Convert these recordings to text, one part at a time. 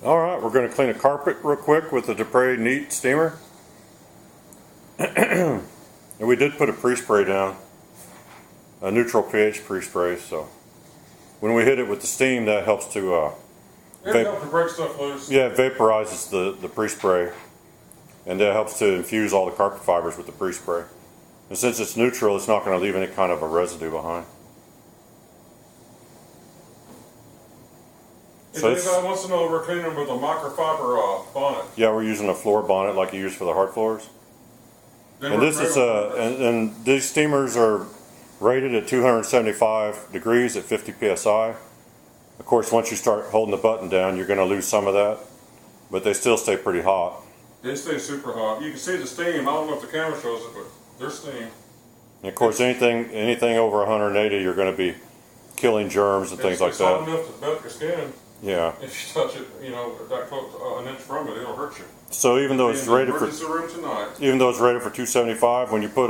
Alright, we're going to clean a carpet real quick with the Dupray Neat steamer. And we did put a pre-spray down, a neutral pH pre-spray, so when we hit it with the steam, that helps to it helps to break stuff loose. Yeah, it vaporizes the pre-spray, and that helps to infuse all the carpet fibers with the pre-spray. And since it's neutral, it's not going to leave any kind of a residue behind. If anybody wants to know, we're cleaning them with a microfiber bonnet. Yeah, we're using a floor bonnet like you use for the hard floors. And this is and these steamers are rated at 275 degrees at 50 psi. Of course, once you start holding the button down, you're going to lose some of that, but they still stay pretty hot. They stay super hot. You can see the steam. I don't know if the camera shows it, but there's steam. And of course, anything over 180, you're going to be killing germs and things like that. It's hot enough to melt your skin. Yeah. If you touch it, that close, an inch from it, it'll hurt you. So even though it's rated for 275, when you put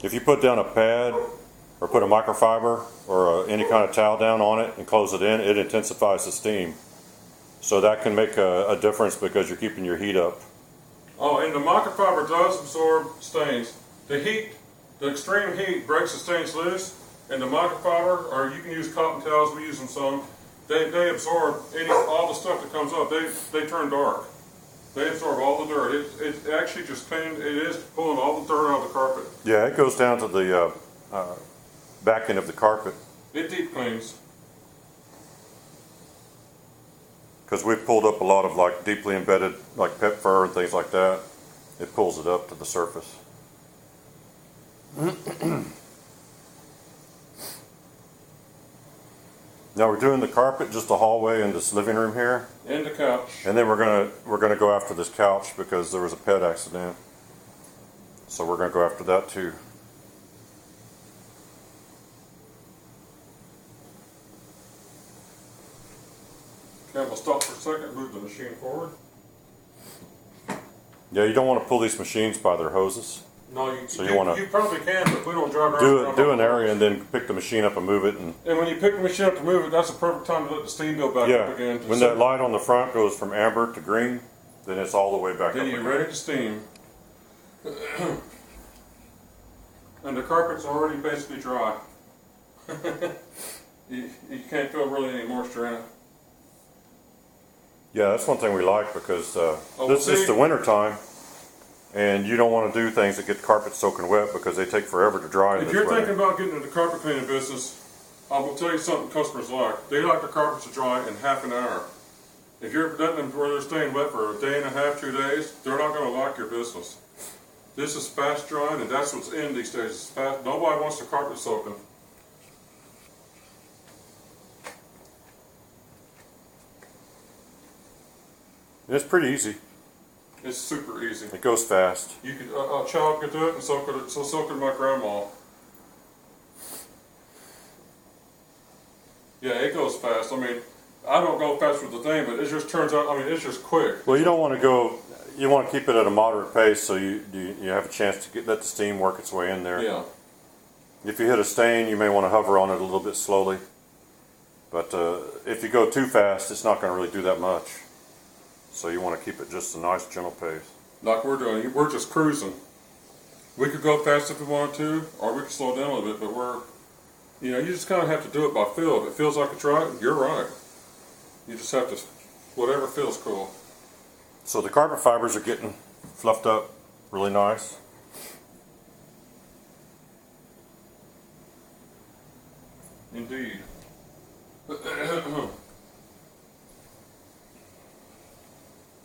if you put down a pad or put a microfiber or any kind of towel down on it and close it in, it intensifies the steam. So that can make a difference because you're keeping your heat up. Oh, and the microfiber does absorb stains. The extreme heat breaks the stains loose, and the microfiber, or you can use cotton towels, we use them some. They absorb all the stuff that comes up. They turn dark. They absorb all the dirt. It actually just cleans. It is pulling all the dirt out of the carpet. Yeah, it goes down to the back end of the carpet. It deep cleans. Because we've pulled up a lot of like deeply embedded like pet fur and things like that. It pulls it up to the surface. Now we're doing the carpet, just the hallway and this living room here. And the couch. And then we're gonna go after this couch because there was a pet accident. So we're gonna go after that too. Okay, we'll stop for a second, move the machine forward. Yeah, you don't want to pull these machines by their hoses. No, you probably can, but we don't drive around. Do an area and then pick the machine up and move it. And when you pick the machine up to move it, that's the perfect time to let the steam go back up again. When that light on the front goes from amber to green, then it's all the way back up again. Then you're ready to steam. And the carpet's already basically dry. you can't feel really any moisture in it. Yeah, that's one thing we like because this is the winter time. And you don't want to do things that get carpet soaking wet because they take forever to dry. If you're thinking about getting into the carpet cleaning business, I will tell you something customers like. They like their carpets to dry in half an hour. If you're letting them where they're staying wet for a day and a half, 2 days, they're not going to like your business. This is fast drying, and that's what's in these days. It's fast. Nobody wants their carpet soaking. It's pretty easy. It's super easy. It goes fast. You could a child could do it, and so could my grandma. Yeah, it goes fast. I mean, I don't go fast with the thing, but it just turns out. I mean, it's just quick. Well, you don't want to go. You want to keep it at a moderate pace so you have a chance to let the steam work its way in there. Yeah. If you hit a stain, you may want to hover on it a little bit slowly. But if you go too fast, it's not going to really do that much. So you want to keep it just a nice, gentle pace. Like we're doing, we're just cruising. We could go fast if we wanted to, or we could slow down a little bit, but you just kind of have to do it by feel. If it feels like it's right, you're right. You just have to, whatever feels cool. So the carpet fibers are getting fluffed up really nice. Indeed.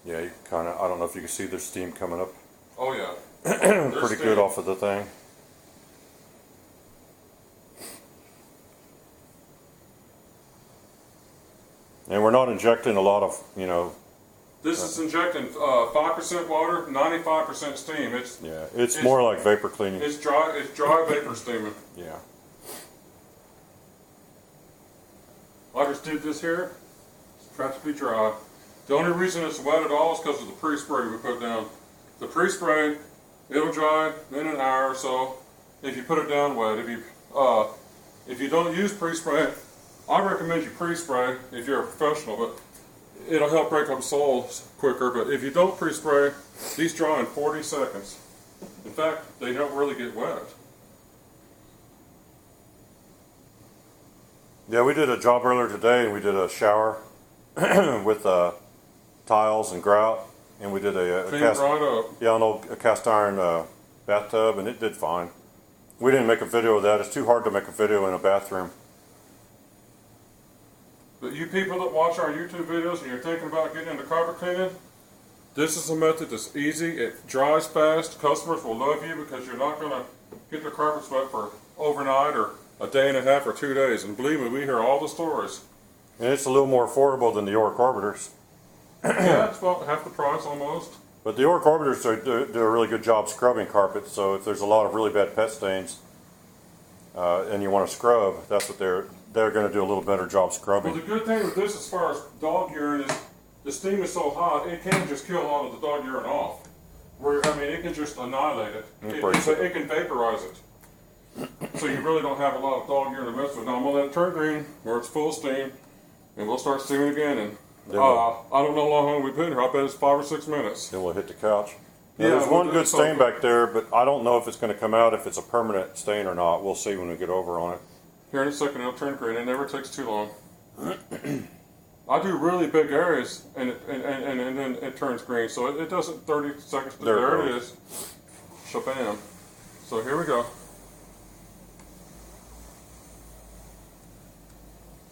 Yeah, you kind of, I don't know if you can see there's steam coming up. Oh yeah. Pretty good off of the thing. And we're not injecting a lot of, This is injecting 5% water, 95% steam. It's more like vapor cleaning. It's dry vapor steaming. Yeah. I just did this here. It's practically dry. The only reason it's wet at all is because of the pre-spray we put down. The pre-spray, it'll dry in an hour or so if you put it down wet. If you don't use pre-spray, I recommend you pre-spray if you're a professional, but it'll help break up soil quicker. But if you don't pre-spray, these dry in 40 seconds. In fact, they don't really get wet. Yeah, we did a job earlier today, and we did a shower with tiles and grout, and we did a Clean right up. yeah, a cast iron bathtub, and it did fine. We didn't make a video of that. It's too hard to make a video in a bathroom. But you people that watch our YouTube videos and you're thinking about getting into carpet cleaning, this is a method that's easy. It dries fast. Customers will love you because you're not going to get their carpets wet for overnight or a day and a half or 2 days. And believe me, we hear all the stories. And it's a little more affordable than the York Orbiters. Yeah, it's about half the price almost. But the York Orbiters do a really good job scrubbing carpets, so if there's a lot of really bad pet stains and you want to scrub, that's what they're going to do a little better job scrubbing. Well, the good thing with this as far as dog urine is the steam is so hot, it can just kill all of the dog urine off. It can just annihilate it. It can vaporize it. So you really don't have a lot of dog urine to mess with. Now I'm going to let it turn green where it's full steam, and we'll start steaming again. And I don't know how long we've been here. I bet it's 5 or 6 minutes. Then we'll hit the couch. Now, Yeah, there's one good stain back there, but I don't know if it's going to come out, if it's a permanent stain or not. We'll see when we get over on it. Here in a second, it'll turn green. It never takes too long. I do really big areas, and then it turns green. So it doesn't 30 seconds. There it is. Shabam. So here we go.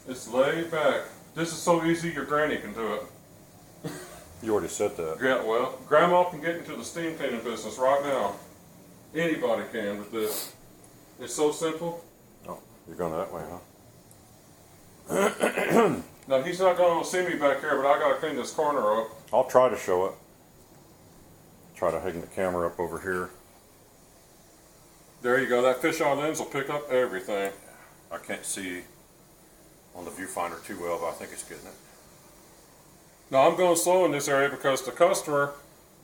It's laid back. This is so easy, your granny can do it. You already said that. Yeah, well, Grandma can get into the steam cleaning business right now. Anybody can with this. It's so simple. Oh, you're going that way, huh? Now, he's not going to see me back here, but I got to clean this corner up. I'll try to show it. Try to hang the camera up over here. There you go. That fisheye lens will pick up everything. I can't see on the viewfinder too well, but I think it's getting it. Now, I'm going slow in this area because the customer,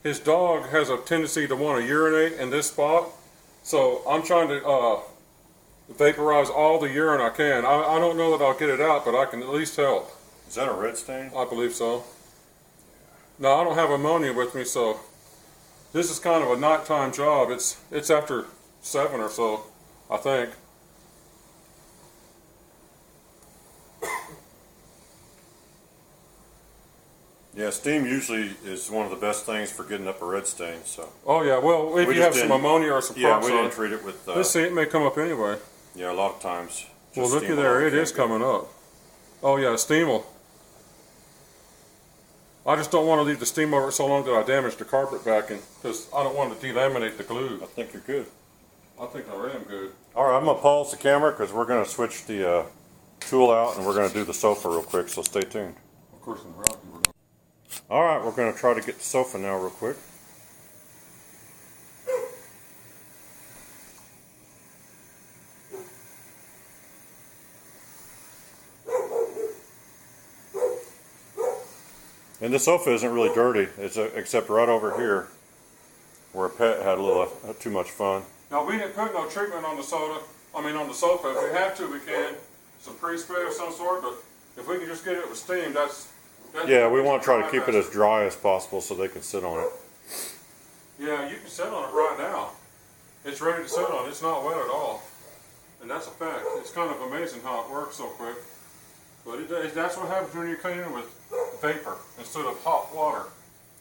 his dog has a tendency to want to urinate in this spot. So I'm trying to vaporize all the urine I can. I don't know that I'll get it out, but I can at least help. Is that a red stain? I believe so. Now, I don't have ammonia with me, so this is kind of a nighttime job. It's after 7 or so, I think. Yeah, steam usually is one of the best things for getting up a red stain. So. Oh yeah, well if you have some ammonia or some we didn't treat it with. Let's see, it may come up anyway. Yeah, a lot of times. Well, looky there, it is coming up. Oh yeah, steam will. I just don't want to leave the steam over it so long that I damage the carpet backing, because I don't want to delaminate the glue. I think you're good. I think I am good. All right, I'm gonna pause the camera because we're gonna switch the tool out and we're gonna do the sofa real quick. So stay tuned. Of course, in Rocky we're going. All right, we're going to try to get the sofa now real quick. And the sofa isn't really dirty, except right over here where a pet had a little too much fun. Now we didn't put no treatment on the sofa. If we have to, we can. Some pre-spray of some sort, but if we can just get it with steam, that's yeah, we want to try to keep it as dry as possible so they can sit on it. Yeah, you can sit on it right now. It's ready to sit on. It's not wet at all. And that's a fact. It's kind of amazing how it works so quick. But that's what happens when you're cleaning with vapor instead of hot water.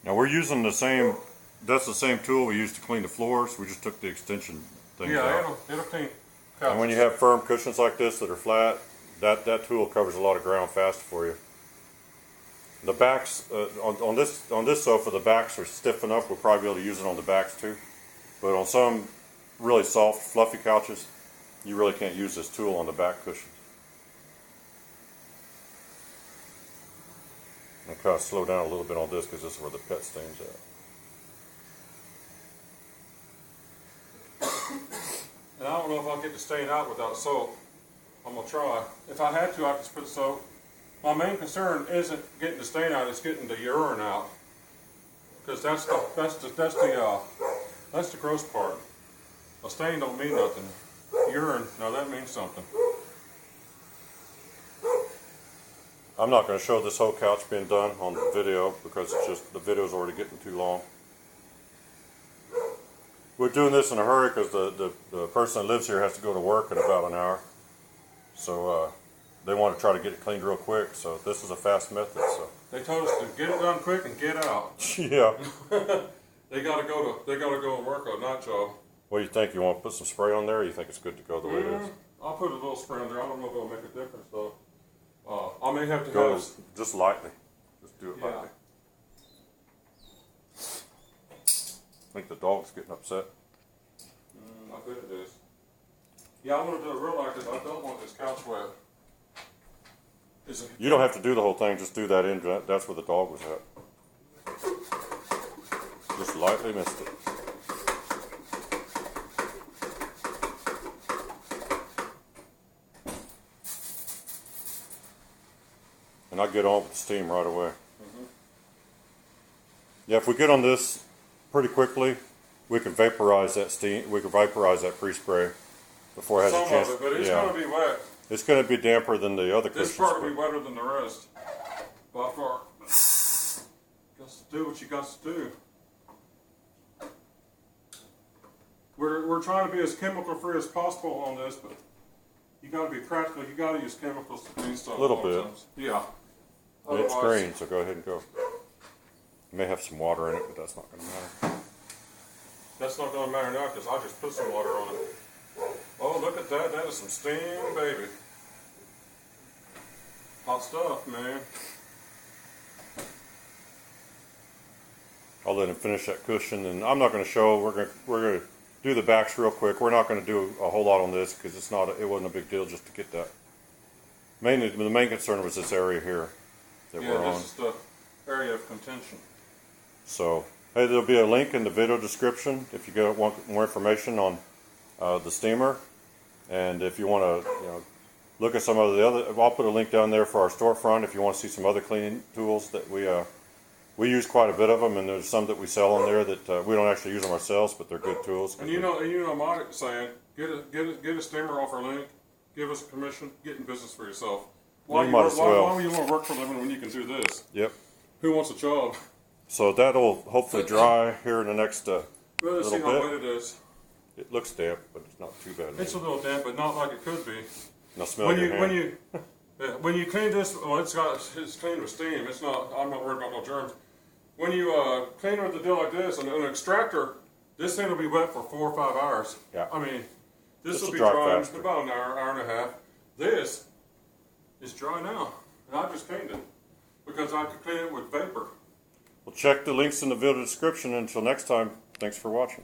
Now we're using that's the same tool we used to clean the floors. We just took the extension things out. Yeah, it'll clean couches. And when you have firm cushions like this that are flat, that tool covers a lot of ground fast for you. The backs on this sofa, the backs are stiff enough. We'll probably be able to use it on the backs too. But on some really soft, fluffy couches, you really can't use this tool on the back cushion. I'll kind of slow down a little bit on this because this is where the pet stains at. And I don't know if I'll get the stain out without soap. I'm gonna try. If I had to, I could just put soap. My main concern isn't getting the stain out; it's getting the urine out, because that's the gross part. A stain don't mean nothing. Urine, now that means something. I'm not going to show this whole couch being done on the video because it's just the video's already getting too long. We're doing this in a hurry because the person that lives here has to go to work in about an hour. So they want to try to get it cleaned real quick. So this is a fast method. So They told us to get it done quick and get out. yeah. They gotta go and work a night job. What do you think? You want to put some spray on there, or you think it's good to go the way it is? I'll put a little spray on there. I don't know if it'll make a difference though. I may have to Go have. just lightly. Just do it Yeah. lightly. I think the dog's getting upset. I bet it is. Yeah, I want to do it real light because I don't want this couch wet. Is it? You don't have to do the whole thing. Just do that end. That's where the dog was at. Just lightly missed it. And I get on with the steam right away. Mm-hmm. Yeah, if we get on this pretty quickly, we can vaporize that steam. We can vaporize that pre-spray before it has Some a chance. of it, but it's going to be wet. It's going to be damper than the other cushions. This part will be wetter than the rest. By far. Got to do what you got to do. We're trying to be as chemical free as possible on this, but you got to be practical. You got to use chemicals to clean stuff. A little bit. Yeah. It's green, so go ahead and go. It may have some water in it, but that's not going to matter. That's not going to matter now because I just put some water on it. Oh, look at that. That is some steam, baby. Hot stuff, man. I'll let him finish that cushion, and I'm not going to show. We're going to do the backs real quick. We're not going to do a whole lot on this because it wasn't a big deal just to get that. Mainly, the main concern was this area here that we're on. This is the area of contention. So, hey, there'll be a link in the video description if you want more information on the steamer, and if you want to, look at some of the other. I'll put a link down there for our storefront if you want to see some other cleaning tools that we use quite a bit of them, and there's some that we sell on there that we don't actually use them ourselves, but they're good tools. And you know, my saying, get a steamer off our link, give us a commission, get in business for yourself. Why might as well. Why would you want to work for a living when you can do this? Yep. Who wants a job? So that'll hopefully dry here in the next Let's little see how bit. wet it is. It looks damp, but it's not too bad. It's a little damp, but not like it could be. Now smell your hand. When you clean this, well, it's cleaned with steam. It's not. I'm not worried about no germs. When you clean it with a deal like this, and an extractor, this thing will be wet for 4 or 5 hours. Yeah. I mean, this will will be dry dry in faster. about an hour and a half. This is dry now, and I just cleaned it because I could clean it with vapor. Well, check the links in the video description. Until next time, thanks for watching.